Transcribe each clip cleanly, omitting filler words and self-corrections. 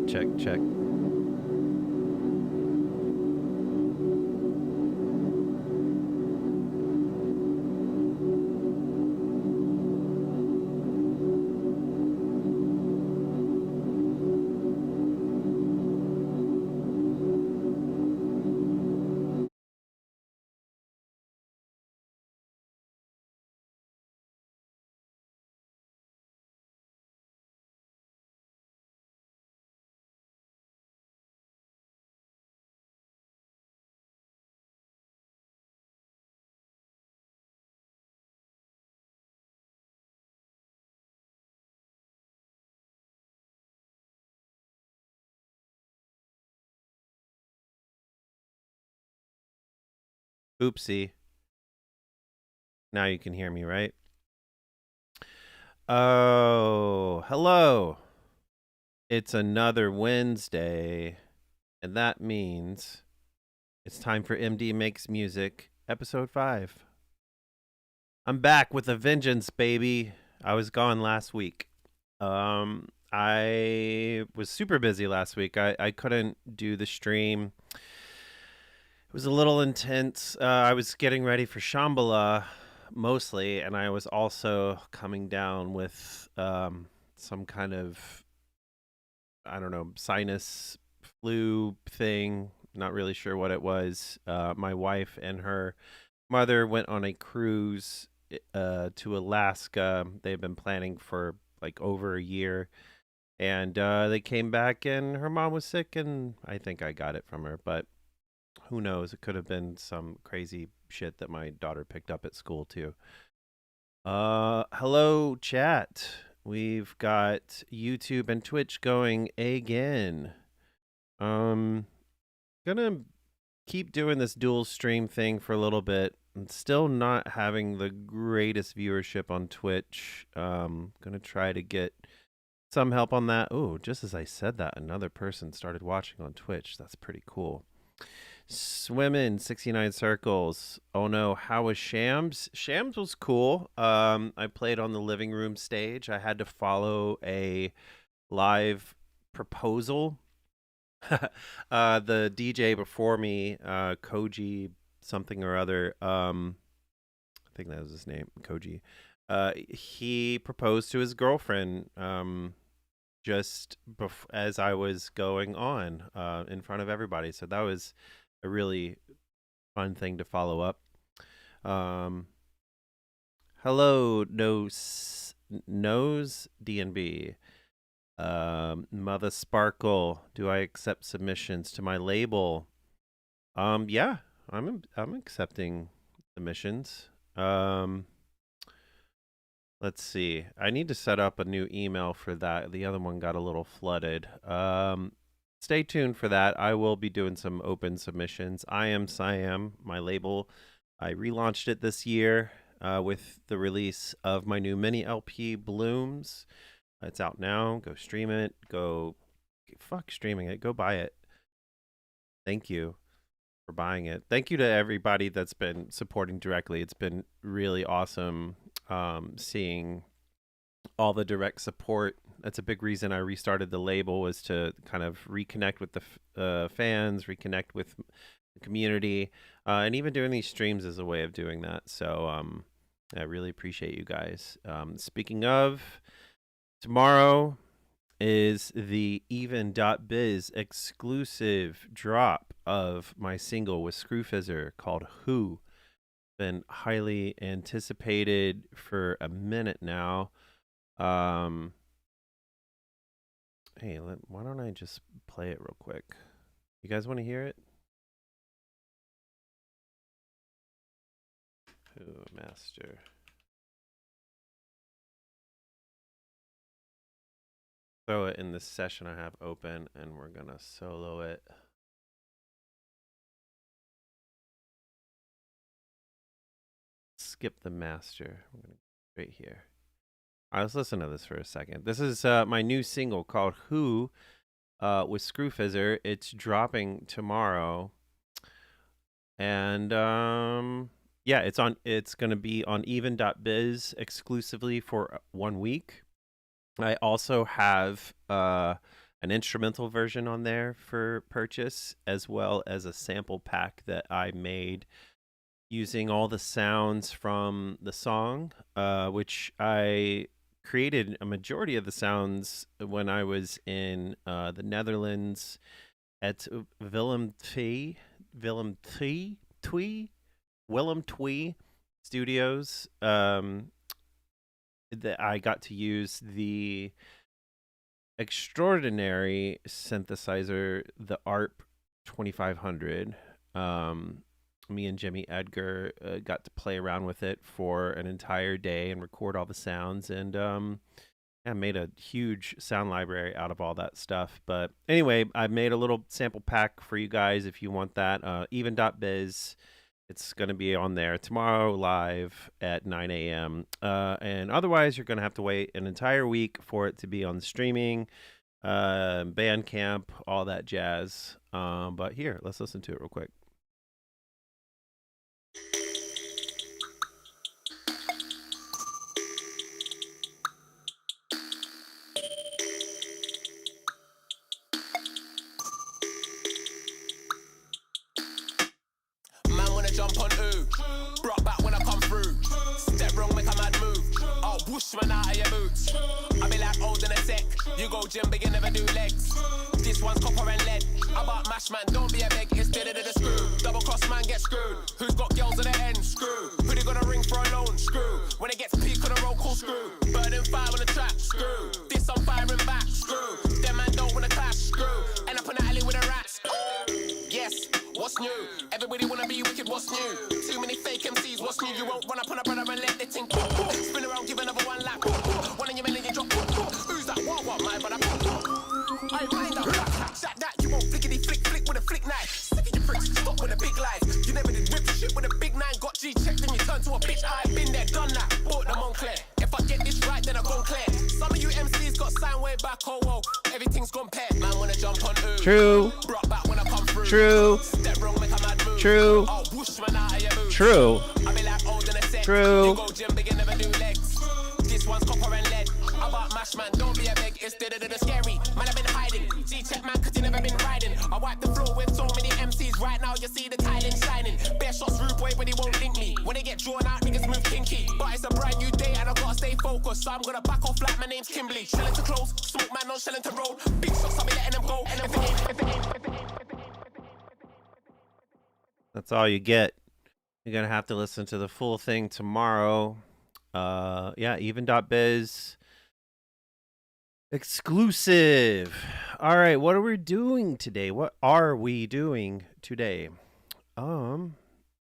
check. Oopsie. Now you can hear me, right? Oh, hello. It's another Wednesday, and that means it's time for MD Makes Music, episode 5. I'm back with a vengeance, baby. I was gone last week. I was super busy last week. I couldn't do the stream. It was a little intense. I was getting ready for Shambhala mostly, and I was also coming down with some kind of, I don't know, sinus flu thing. Not really sure what it was. My wife and her mother went on a cruise to Alaska. They've been planning for like over a year. And they came back, and her mom was sick, and I think I got it from her. But who knows? It could have been some crazy shit that my daughter picked up at school too. Hello, chat. We've got YouTube and Twitch going again. Gonna keep doing this dual stream thing for a little bit. I'm still not having the greatest viewership on Twitch. Gonna try to get some help on that. Oh, just as I said that, another person started watching on Twitch. That's pretty cool. Swimming 69 circles. Oh no, how was Shams? Shams was cool. I played on the living room stage. I had to follow a live proposal. The DJ before me, Koji something or other. I think that was his name, Koji. He proposed to his girlfriend just as I was going on in front of everybody. So that was a really fun thing to follow up. Hello, Nose DNB. Mother Sparkle. Do I accept submissions to my label? Yeah, I'm accepting submissions. Let's see. I need to set up a new email for that. The other one got a little flooded. Stay tuned for that. I will be doing some open submissions. I am Siam, my label. I relaunched it this year with the release of my new mini LP, Blooms. It's out now. Go stream it. Go streaming it. Go buy it. Thank you for buying it. Thank you to everybody that's been supporting directly. It's been really awesome seeing all the direct support. That's a big reason I restarted the label, was to kind of reconnect with the fans, reconnect with the community, and even doing these streams is a way of doing that. So I really appreciate you guys. Speaking of, tomorrow is the even.biz exclusive drop of my single with Screwfizzer called Who. Been highly anticipated for a minute now. Hey, why don't I just play it real quick? You guys want to hear it? Who master? Throw it in this session I have open, and we're gonna solo it. Skip the master. I'm gonna go right here. All right, let's listen to this for a second. This is my new single called Who with Screwfizzer. It's dropping tomorrow. And yeah, it's going to be on even.biz exclusively for 1 week. I also have an instrumental version on there for purchase, as well as a sample pack that I made using all the sounds from the song, which I created a majority of the sounds when I was in the Netherlands at Willem Twee Studios. That I got to use the extraordinary synthesizer, the ARP 2500. Me and Jimmy Edgar got to play around with it for an entire day and record all the sounds, and I made a huge sound library out of all that stuff. But anyway, I made a little sample pack for you guys if you want that. Even.biz. It's going to be on there tomorrow live at 9 a.m. And otherwise, you're going to have to wait an entire week for it to be on streaming, Bandcamp, all that jazz. But here, let's listen to it real quick. Jump on ooh, brought back when I come through. Step wrong, make a mad move. I'll whoosh man out of your boots. I be like old in a sec. You go gym, but you never do legs. This one's copper and lead. I bought mash man, don't be a beg. It's dead to the screw. Double cross man, get screwed. Who's got girls at the end? Screw. Who they gonna ring for a loan? Screw. When it gets peak on the roll, call screw. Burning fire on the track. Screw. This I'm firing back. Screw. Them man don't wanna clash. Screw. End up in the alley with the rats. Yes. What's new? Everybody wanna be wicked, what's new? Too many fake MCs, what's new? You won't run up on a brother and let the thing spin around, give another one lap. One in your million, you drop. Who's that? What, my brother? I mind up. That, you won't flickety flick with a flick knife. Sick of your pricks, stop with the big lies. You never did whip shit with a big nine. Got G checked, then you turn to a bitch. I've been there, done that. Bought the Montclair. If I get this right, then I go clear. Some of you MCs got signed way back, oh whoa. Everything's gone paired. Man wanna jump on ooh. True. Brought back when I come through. True. Step wrong, make a mad move. True. I'll whoosh man out of your boots. True. I be like old in a set. True. You go gym, but you never do legs. This one's copper and lead. I bought mash man, don't be a beg. It's the scary. Man, I've been hiding. G-check man, cause you never been riding. I wipe the floor with so many MCs. Right now, you see the tiling shining. Bare shots rude boy, but he won't link me. When they get drawn out, niggas move kinky. But it's a brand new day and I gotta stay focused. So I'm gonna back off like my name's Kimberly. Shelling to close, smoke man, not shelling to road. Big shots, I'll be letting them go. That's all you get. You're going to have to listen to the full thing tomorrow. Yeah, even.biz. Exclusive. All right, what are we doing today?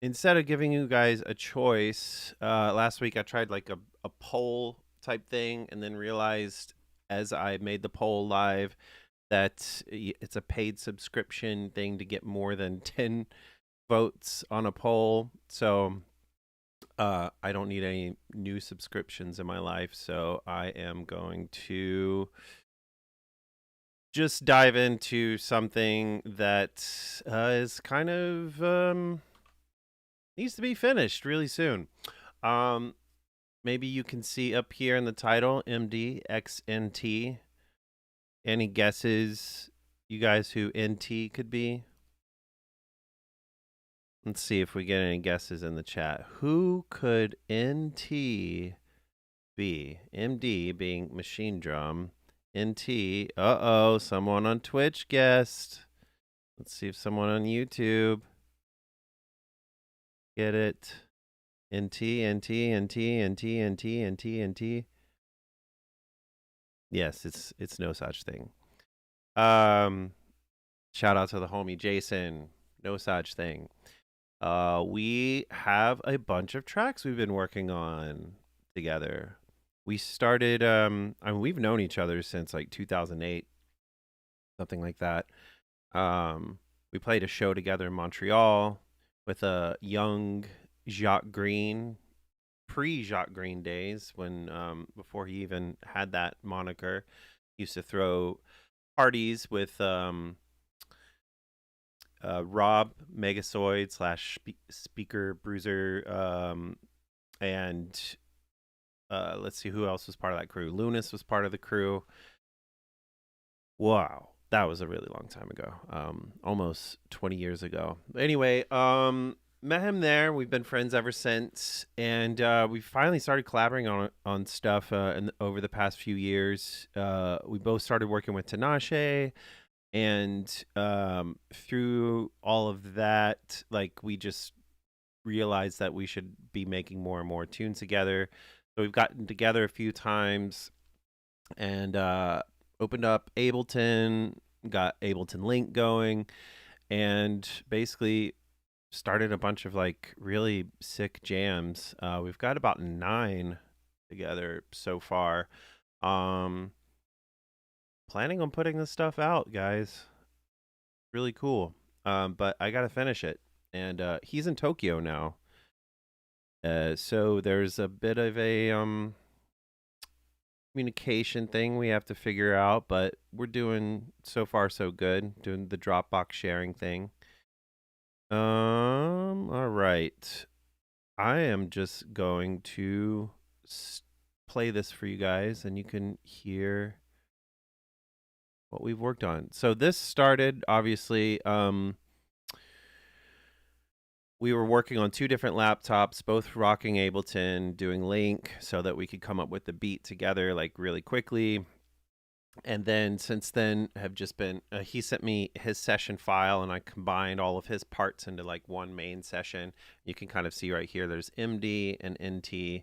Instead of giving you guys a choice, last week I tried like a poll type thing and then realized as I made the poll live that it's a paid subscription thing to get more than 10 votes on a poll. So I don't need any new subscriptions in my life. So I am going to just dive into something that is kind of needs to be finished really soon. Maybe you can see up here in the title, MDXNT. Any guesses, you guys, who NT could be? Let's see if we get any guesses in the chat. Who could NT be? MD being Machinedrum. NT. Uh-oh, someone on Twitch guessed. Let's see if someone on YouTube get it. NT. Yes, it's no such thing. Shout out to the homie Jason. No such thing. We have a bunch of tracks we've been working on together. We started we've known each other since like 2008, something like that. We played a show together in Montreal with a young Jacques Green, pre-Jacques Green days, when before he even had that moniker. He used to throw parties with Rob Megasoid / Speaker Bruiser, and let's see who else was part of that crew. Lunas was part of the crew. Wow, that was a really long time ago. Almost 20 years ago. Anyway, met him there. We've been friends ever since, and we finally started collaborating on stuff over the past few years. We both started working with Tinashe, and through all of that, like we just realized that we should be making more and more tunes together. So we've gotten together a few times and opened up Ableton, got Ableton Link going, and basically started a bunch of like really sick jams. We've got about 9 together so far. Planning on putting this stuff out, guys. Really cool. But I gotta finish it, and he's in Tokyo now. So there's a bit of a communication thing we have to figure out, but we're doing so far so good, doing the Dropbox sharing thing. All right. I am just going to play this for you guys, and you can hear what we've worked on. So this started, obviously, we were working on 2 different laptops, both rocking Ableton, doing Link so that we could come up with the beat together like really quickly. And then since then have just been he sent me his session file, and I combined all of his parts into like one main session. You can kind of see right here there's MD and NT.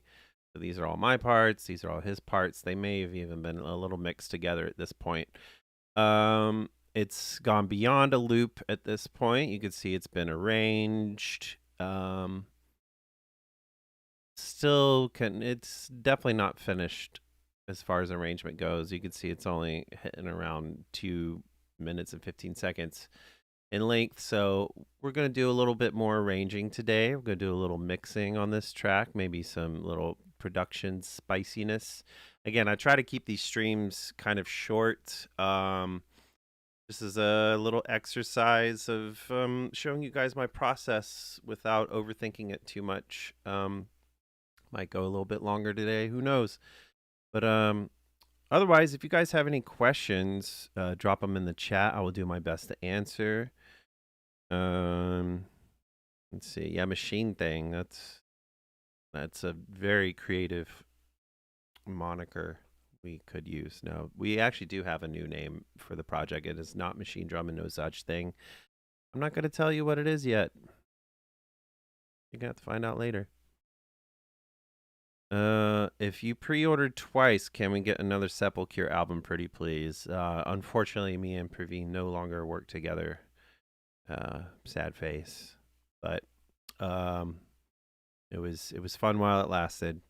So these are all my parts, these are all his parts. They may have even been a little mixed together at this point. It's gone beyond a loop at this point. You can see it's been arranged. It's definitely not finished as far as arrangement goes. You can see it's only hitting around 2 minutes and 15 seconds in length. So we're going to do a little bit more arranging today. We're going to do a little mixing on this track, maybe some little production spiciness. Again, I try to keep these streams kind of short. This is a little exercise of showing you guys my process without overthinking it too much. Might go a little bit longer today. Who knows? But otherwise, if you guys have any questions, drop them in the chat. I will do my best to answer. Let's see. Yeah, machine thing. That's a very creative moniker we could use. No, we actually do have a new name for the project. It is not Machinedrum and no such thing. I'm not going to tell you what it is yet. You're going to have to find out later. If you pre-ordered twice, can we get another Sepulture album, pretty please? Unfortunately, me and Praveen no longer work together. Sad face. But it was fun while it lasted.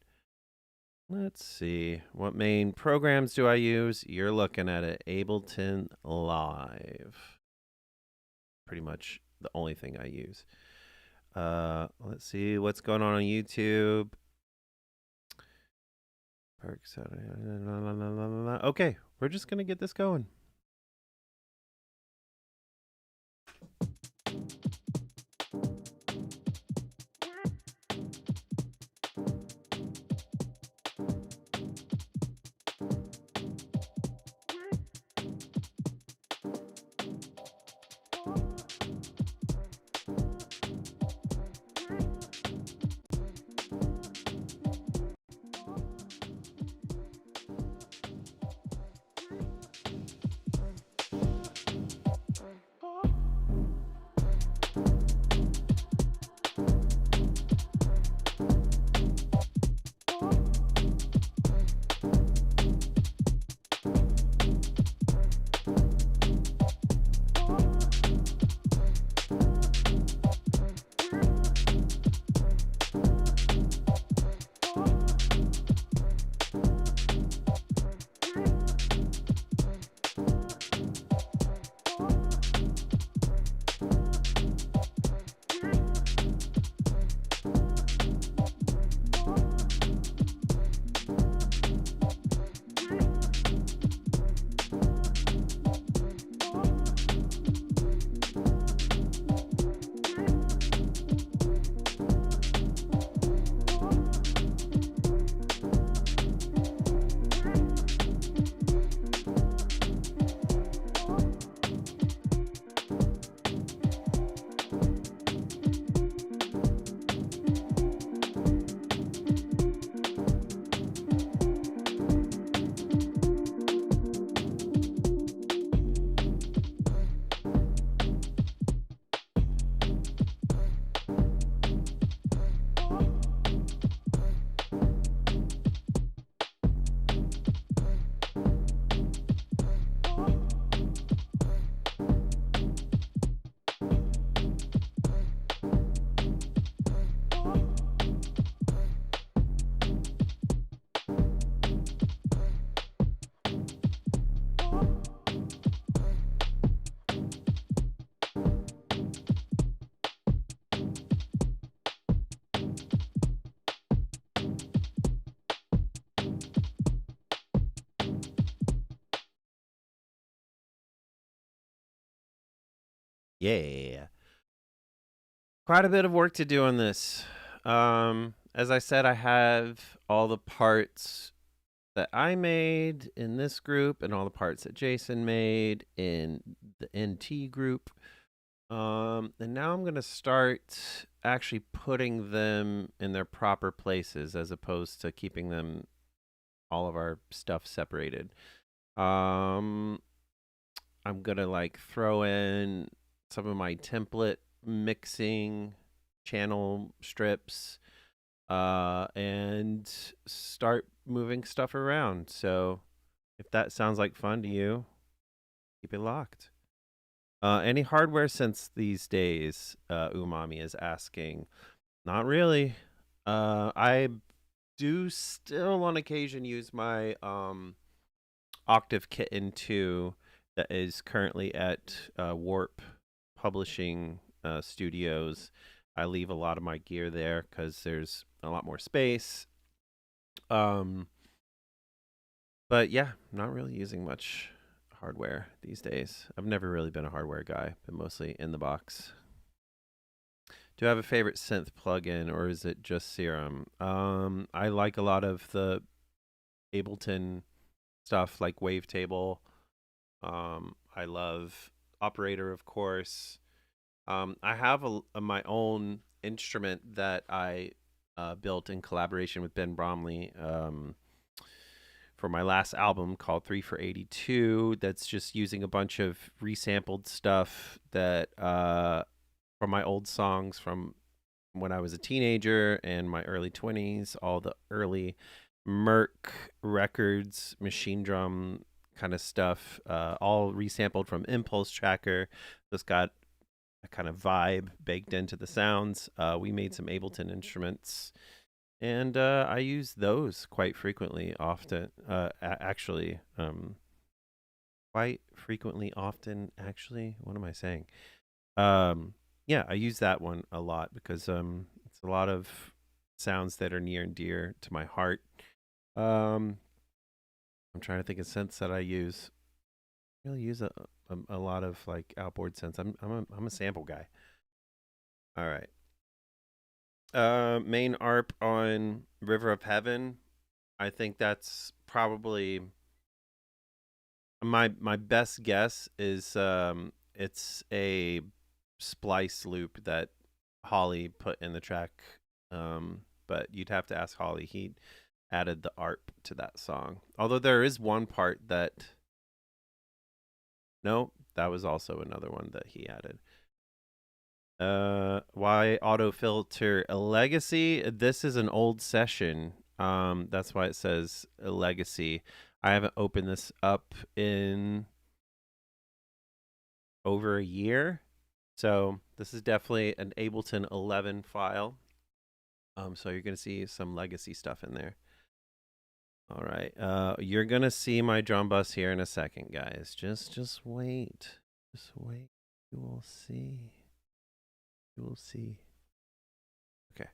Let's see. What main programs do I use? You're looking at it. Ableton Live. Pretty much the only thing I use. Let's see what's going on YouTube. Perks. Okay, we're just going to get this going. Yeah. Quite a bit of work to do on this. As I said, I have all the parts that I made in this group and all the parts that Jason made in the NT group. And now I'm going to start actually putting them in their proper places as opposed to keeping them all of our stuff separated. I'm going to like throw in some of my template mixing channel strips and start moving stuff around. So if that sounds like fun to you, keep it locked. Any hardware sense these days? Umami is asking. Not really. I do still on occasion use my Octave Kitten 2 that is currently at Warp Publishing Studios. I leave a lot of my gear there because there's a lot more space. But yeah, not really using much hardware these days. I've never really been a hardware guy, but mostly in the box. Do I have a favorite synth plugin or is it just Serum? I like a lot of the Ableton stuff like Wavetable. I love Operator, of course. I have my own instrument that I built in collaboration with Ben Bromley for my last album called 3 for 82. That's just using a bunch of resampled stuff that from my old songs from when I was a teenager and my early 20s, all the early Merc Records, Machinedrum kind of stuff, all resampled from Impulse Tracker. Just got a kind of vibe baked into the sounds. We made some Ableton instruments, and I use those quite frequently, often. Actually, quite frequently, often. Actually, what am I saying? Yeah, I use that one a lot because it's a lot of sounds that are near and dear to my heart. I'm trying to think of synths that I use. I really use a lot of like outboard synths. I'm a sample guy. All right. Main ARP on River of Heaven. I think that's probably my best guess is it's a splice loop that Holly put in the track. But you'd have to ask Holly. He added the ARP to that song. Although there is one part that no, that was also another one that he added. Why autofilter a legacy? This is an old session. That's why it says a legacy. I haven't opened this up in over a year. So this is definitely an Ableton 11 file. So you're gonna see some legacy stuff in there. All right. You're gonna see my drum bus here in a second, guys. Just wait. Just wait. You will see. You will see. Okay.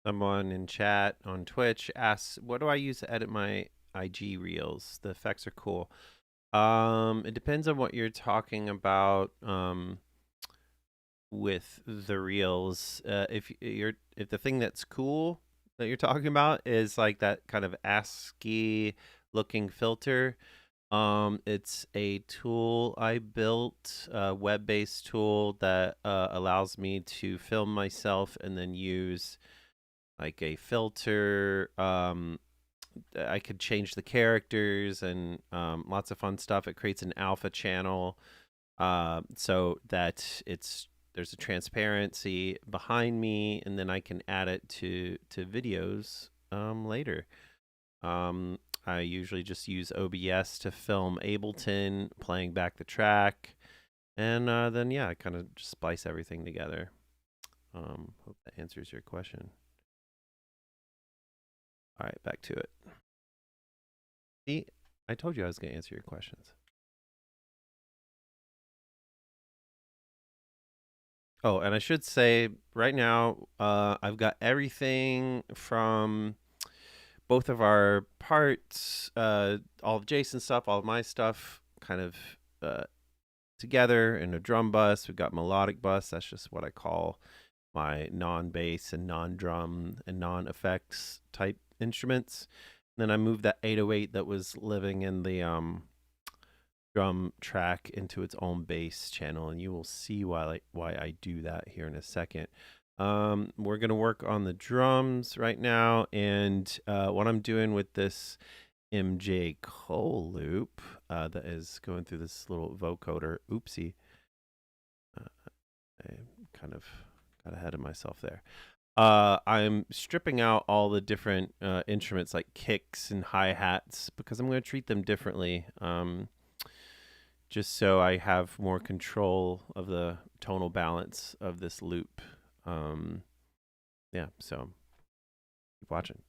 Someone in chat on Twitch asks, "What do I use to edit my IG reels? The effects are cool." It depends on what you're talking about. With the reels, if the thing that's cool that you're talking about is like that kind of ASCII looking filter, it's a tool I built, a web-based tool that allows me to film myself and then use like a filter. I could change the characters and lots of fun stuff. It creates an alpha channel so that there's a transparency behind me, and then I can add it to videos later. Um, I usually just use OBS to film Ableton, playing back the track, and then yeah, I kind of just splice everything together. Hope that answers your question. All right, back to it. See, I told you I was going to answer your questions. Oh, and I should say right now, I've got everything from both of our parts, all of Jason's stuff, all of my stuff, kind of uh, together in a drum bus. We've got melodic bus. That's just what I call my non-bass and non-drum and non-effects type instruments. And then I moved that 808 that was living in the drum track into its own bass channel, and you will see why I do that here in a second. We're gonna work on the drums right now, and what I'm doing with this MJ Cole loop that is going through this little vocoder. Oopsie, I kind of got ahead of myself there. I'm stripping out all the different instruments like kicks and hi-hats because I'm going to treat them differently. Just so I have more control of the tonal balance of this loop. Yeah, so keep watching.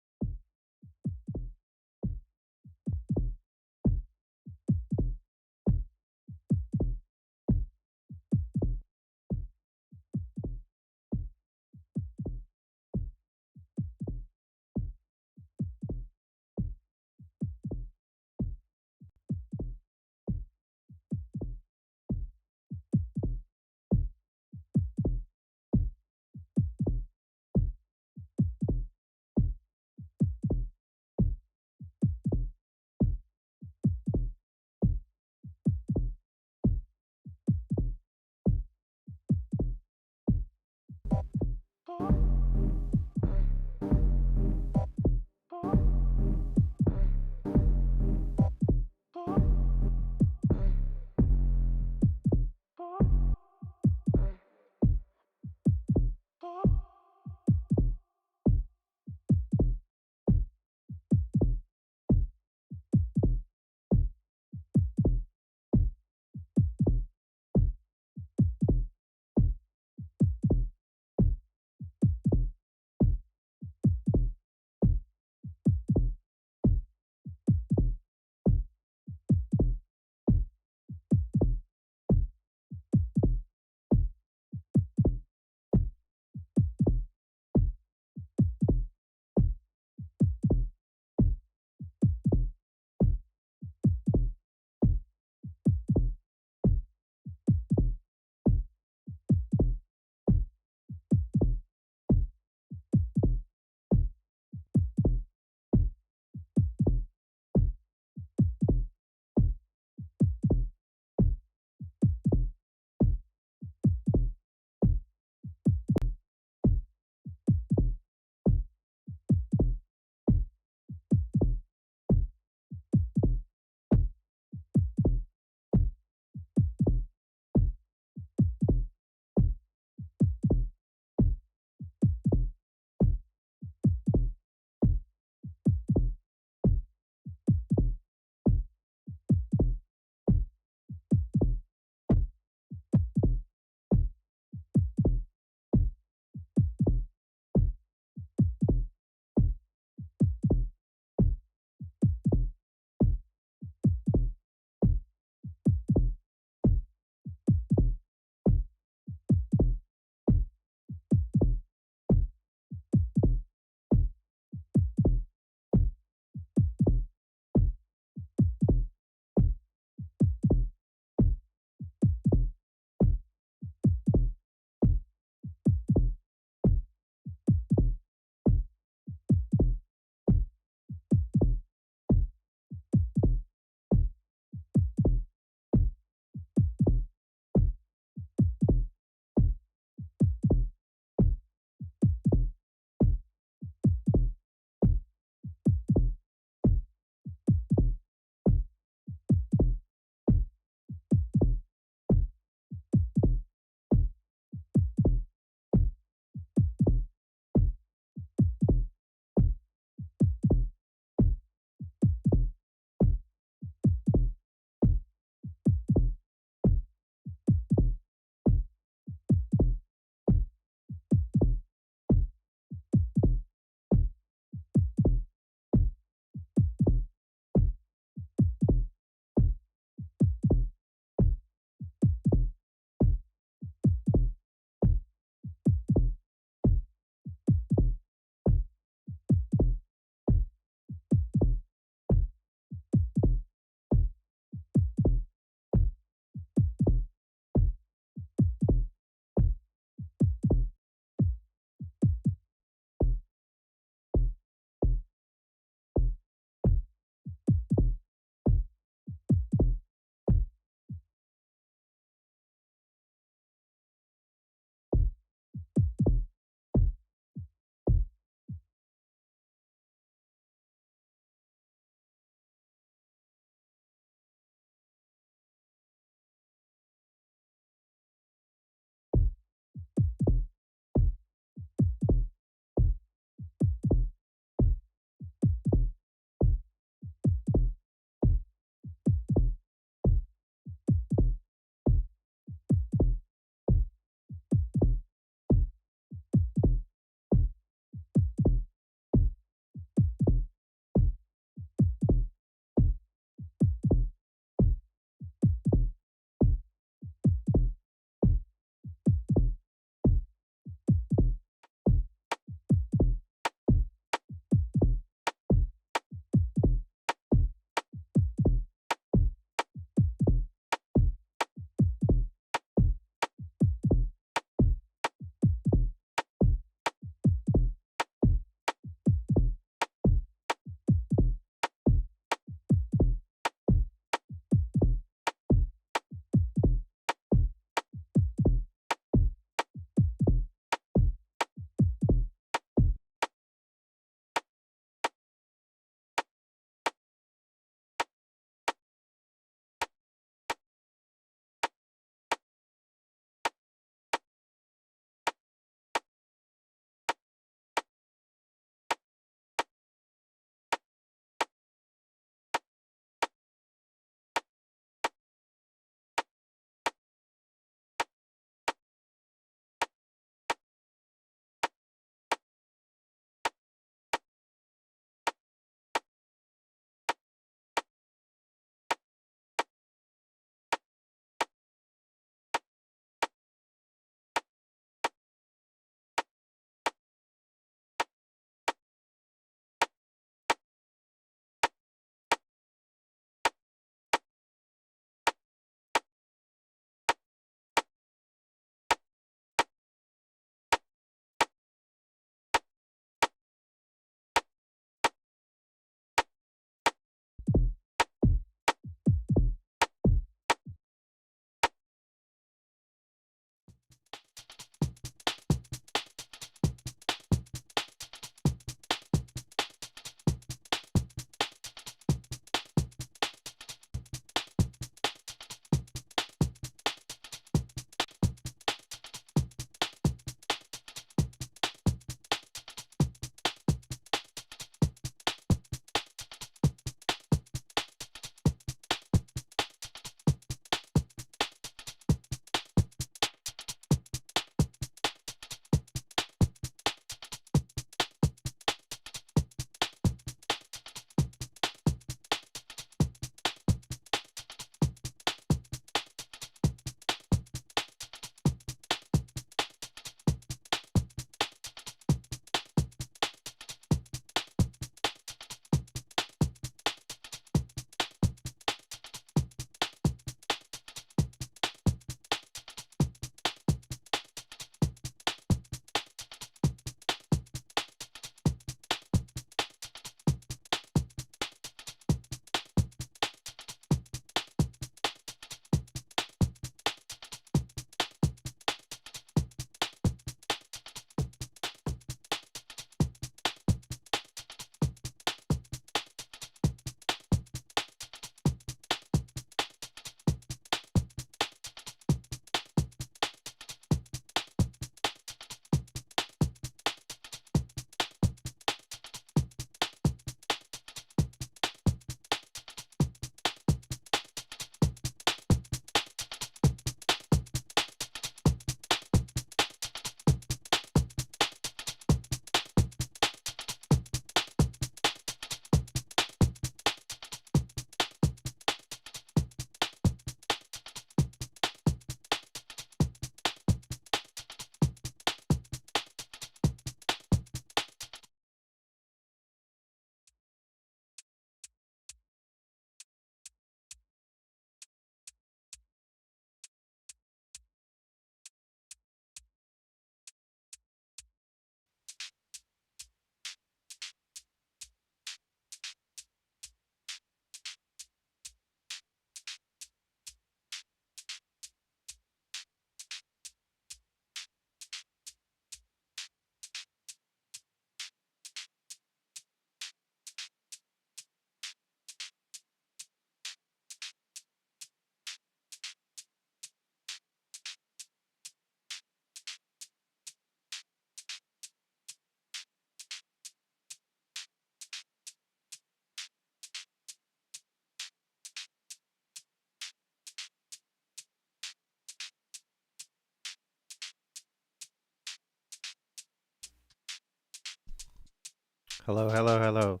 Hello, hello, hello.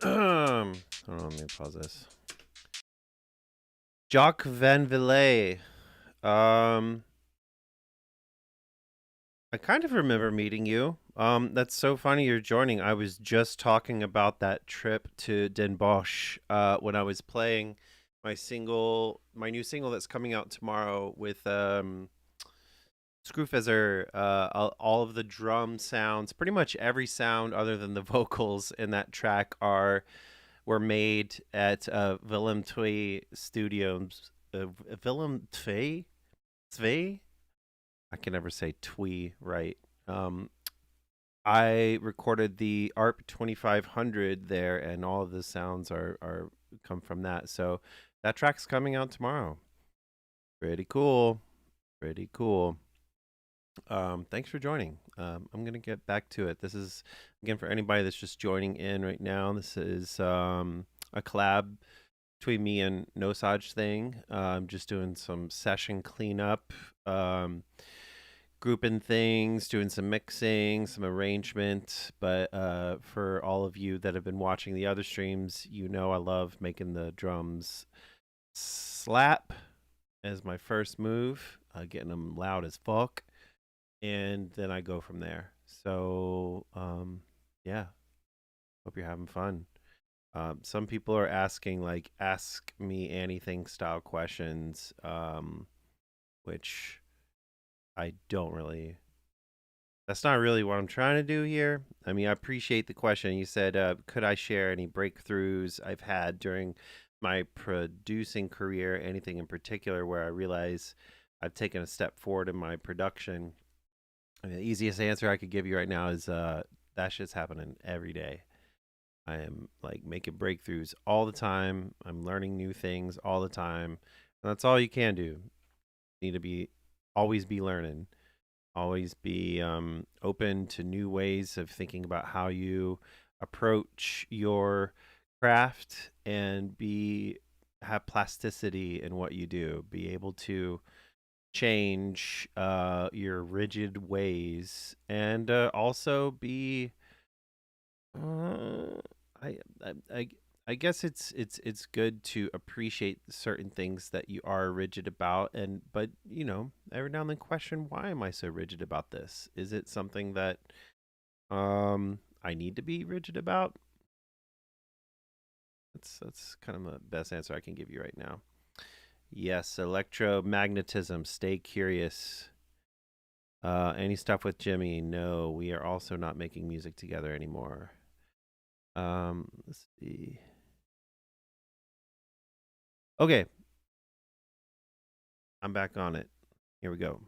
Hold on, let me pause this. Jacques Van Villay. Um, I kind of remember meeting you. That's so funny you're joining. I was just talking about that trip to Den Bosch when I was playing my new single that's coming out tomorrow with Screwfeather. All of the drum sounds, pretty much every sound other than the vocals in that track were made at Willem Twee Studios. Willem Twee? Twee? I can never say twee right. Um, I recorded the ARP 2500 there, and all of the sounds are come from that. So that track's coming out tomorrow. Pretty cool. Pretty cool. Thanks for joining. I'm gonna get back to it. This is again for anybody that's just joining in right now. This is a collab between me and Nosage thing. I'm just doing some session cleanup. Grouping things, doing some mixing, some arrangement. But for all of you that have been watching the other streams, you know I love making the drums slap as my first move, getting them loud as fuck, and then I go from there. So yeah, hope you're having fun. Some people are asking like ask me anything style questions, which I don't really. That's not really what I'm trying to do here. I mean, I appreciate the question. You said, could I share any breakthroughs I've had during my producing career? Anything in particular where I realize I've taken a step forward in my production? I mean, the easiest answer I could give you right now is that shit's happening every day. I am like making breakthroughs all the time. I'm learning new things all the time. And that's all you can do. You need to be always be learning, always be open to new ways of thinking about how you approach your craft and be have plasticity in what you do, be able to change your rigid ways, and also be uh, I, I I I guess it's good to appreciate certain things that you are rigid about, and but every now and then question, why am I so rigid about this? Is it something that I need to be rigid about? That's kind of the best answer I can give you right now. Yes, electromagnetism. Stay curious. Any stuff with Jimmy? No, we are also not making music together anymore. Let's see. Okay, I'm back on it. Here we go.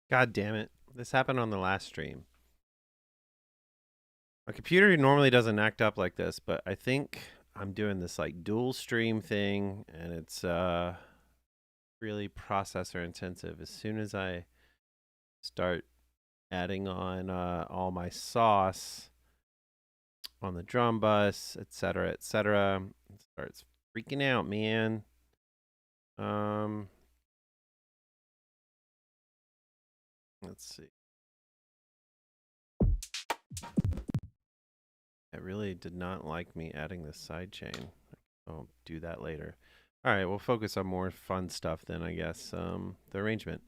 God damn it. This happened on the last stream. My computer normally doesn't act up like this, but I think I'm doing this like dual stream thing, and it's really processor intensive. As soon as I start adding on all my sauce on the drum bus, etc., etc., it starts freaking out, man. Let's see. It really did not like me adding this side chain. I'll do that later. All right, we'll focus on more fun stuff then, I guess. The arrangement.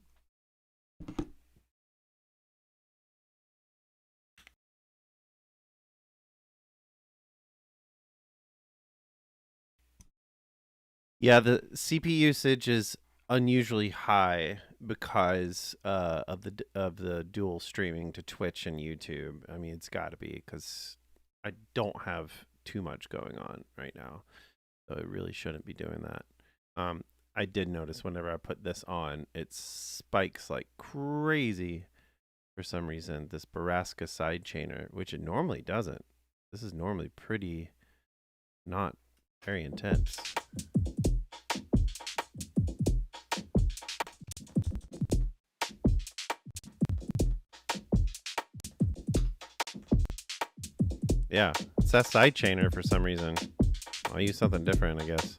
Yeah, the CPU usage is unusually high because of the dual streaming to Twitch and YouTube. I mean, it's got to be because I don't have too much going on right now, so it really shouldn't be doing that. I did notice whenever I put this on, it spikes like crazy for some reason. This Baraska sidechainer, which it normally doesn't. This is normally pretty not very intense. Yeah, it's that sidechainer for some reason. I'll use something different, I guess.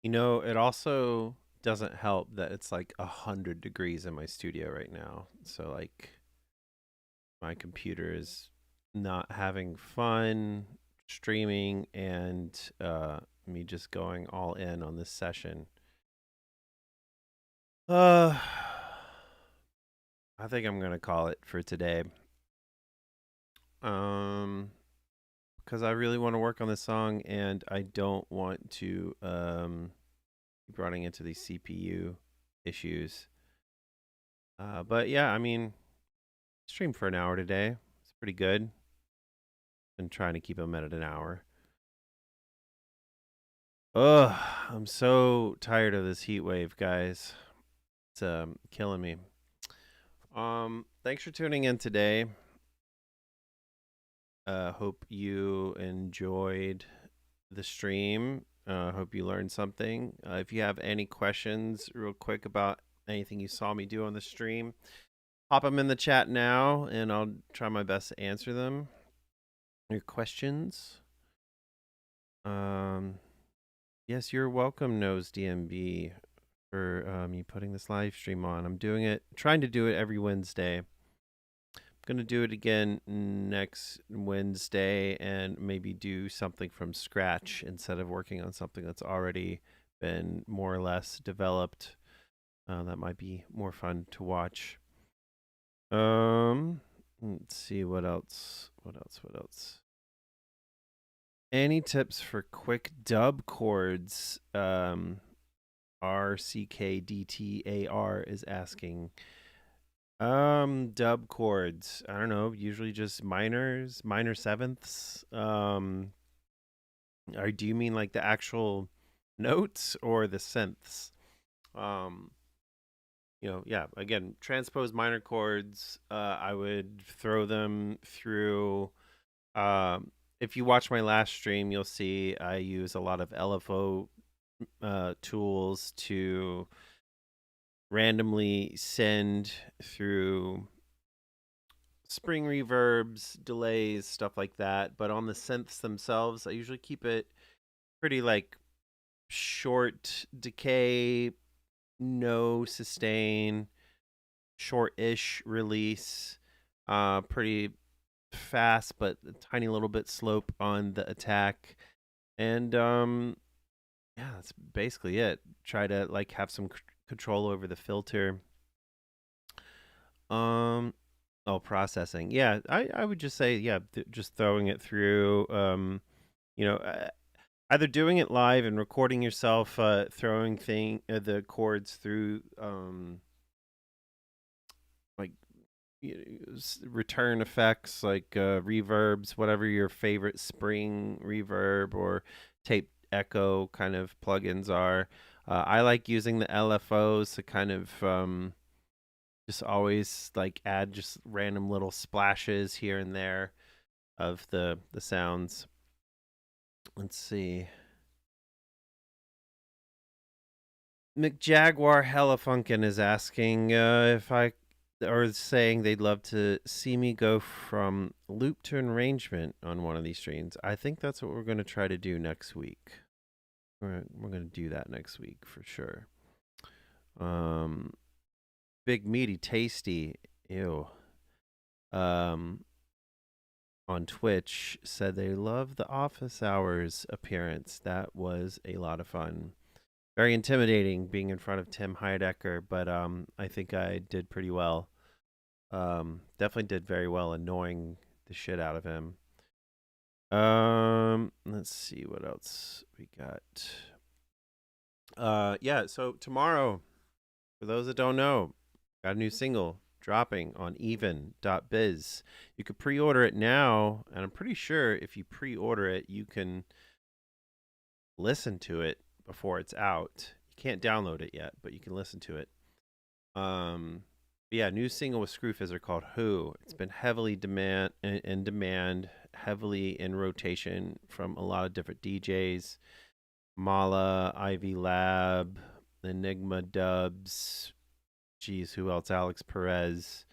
It also doesn't help that it's like 100 degrees in my studio right now. So like my computer is not having fun streaming and me just going all in on this session. Uh I think I'm going to call it for today. Um because I really want to work on this song and I don't want to keep running into these CPU issues. But yeah, I mean, stream for an hour today. It's pretty good. Been trying to keep them at an hour. Ugh, I'm so tired of this heat wave, guys. It's killing me. Thanks for tuning in today. Hope you enjoyed the stream. Hope you learned something. If you have any questions, real quick, about anything you saw me do on the stream, pop them in the chat now, and I'll try my best to answer them. Your questions. Yes, you're welcome, Nose DMB, for me putting this live stream on. I'm trying to do it every Wednesday. I'm gonna do it again next Wednesday, and maybe do something from scratch instead of working on something that's already been more or less developed. That might be more fun to watch. Let's see what else. What else? Any tips for quick dub chords? RCKDTAR is asking. Dub chords. I don't know. Usually just minor sevenths. Or do you mean like the actual notes or the synths? Yeah. Again, transpose minor chords. I would throw them through. If you watch my last stream, you'll see I use a lot of LFO tools to randomly send through spring reverbs, delays, stuff like that. But on the synths themselves, I usually keep it pretty like short decay, no sustain, short-ish release, pretty fast but a tiny little bit slope on the attack. And yeah, that's basically it. Try to like have some control over the filter. Processing. Yeah, I would just say, yeah, just throwing it through. You know, either doing it live and recording yourself, throwing the chords through, like return effects, like reverbs, whatever your favorite spring reverb or tape echo kind of plugins are. I like using the LFOs to kind of just always like add just random little splashes here and there of the sounds. Let's see. McJaguar Hellafunkin is asking if I or saying they'd love to see me go from loop to arrangement on one of these streams. I think that's what we're going to try to do next week. We're going to do that next week for sure. Big meaty tasty, ew. On Twitch said they love the office hours appearance. That was a lot of fun. Very intimidating being in front of Tim Heidecker, but I think I did pretty well. Definitely did very well, annoying the shit out of him. Let's see what else we got. Yeah, so tomorrow, for those that don't know, got a new single dropping on even.biz. You could pre-order it now, and I'm pretty sure if you pre-order it, you can listen to it before it's out. You can't download it yet, but you can listen to it. Yeah, new single with Screwfizzer called Who. It's been heavily in demand, heavily in rotation from a lot of different DJs. Mala, Ivy Lab, Enigma Dubs, geez, who else? Alex Perez.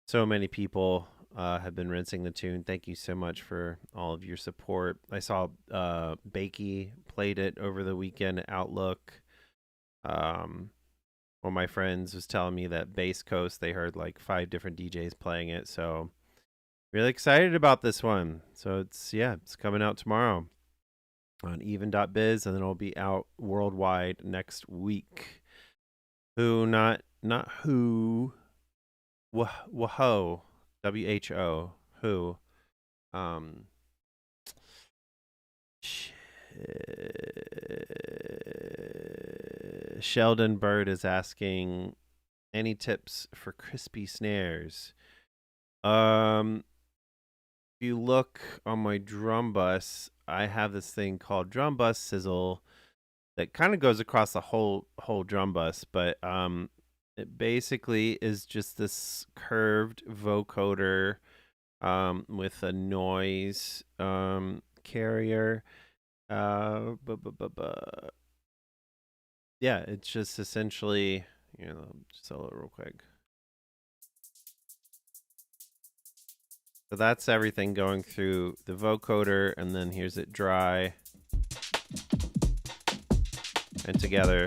So many people. have been rinsing the tune. Thank you so much for all of your support. I saw Bakey played it over the weekend at Outlook. One of my friends was telling me that Bass Coast, they heard like 5 different DJs playing it. So really excited about this one. So it's coming out tomorrow on even.biz, and then it'll be out worldwide next week. Who, not who, whoa, WHO, who, um, Sheldon Bird is asking any tips for crispy snares. If you look on my drum bus, I have this thing called drum bus sizzle that kind of goes across the whole drum bus, but it basically is just this curved vocoder with a noise carrier. Yeah, it's just essentially, just sell it real quick. So that's everything going through the vocoder, and then here's it dry and together.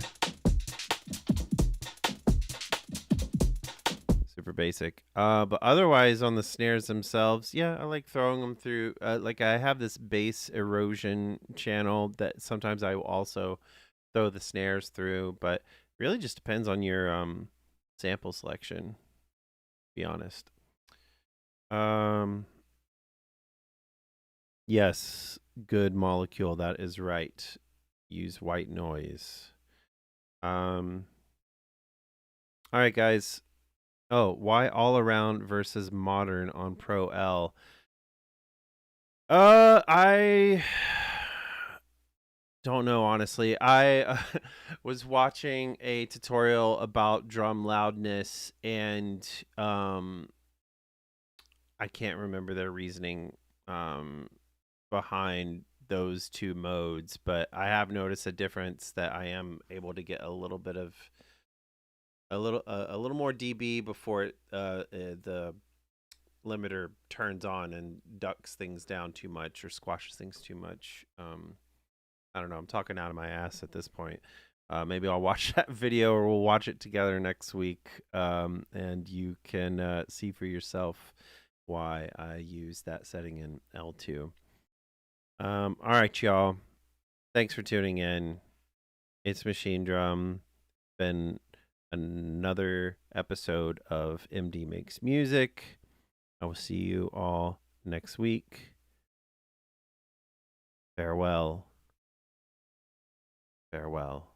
Super basic. But otherwise on the snares themselves, yeah, I like throwing them through. Like I have this bass erosion channel that sometimes I will also throw the snares through, but really just depends on your sample selection, to be honest. Yes, good molecule. That is right. Use white noise. All right, guys. Oh, why all around versus modern on Pro L? I don't know, honestly. I was watching a tutorial about drum loudness, and I can't remember their reasoning behind those two modes, but I have noticed a difference that I am able to get a little bit of a little more dB before the limiter turns on and ducks things down too much or squashes things too much. I don't know. I'm talking out of my ass at this point. Maybe I'll watch that video, or we'll watch it together next week, and you can see for yourself why I use that setting in L2. All right, y'all. Thanks for tuning in. It's Machinedrum. Been another episode of MD Makes Music. I will see you all next week. Farewell. Farewell.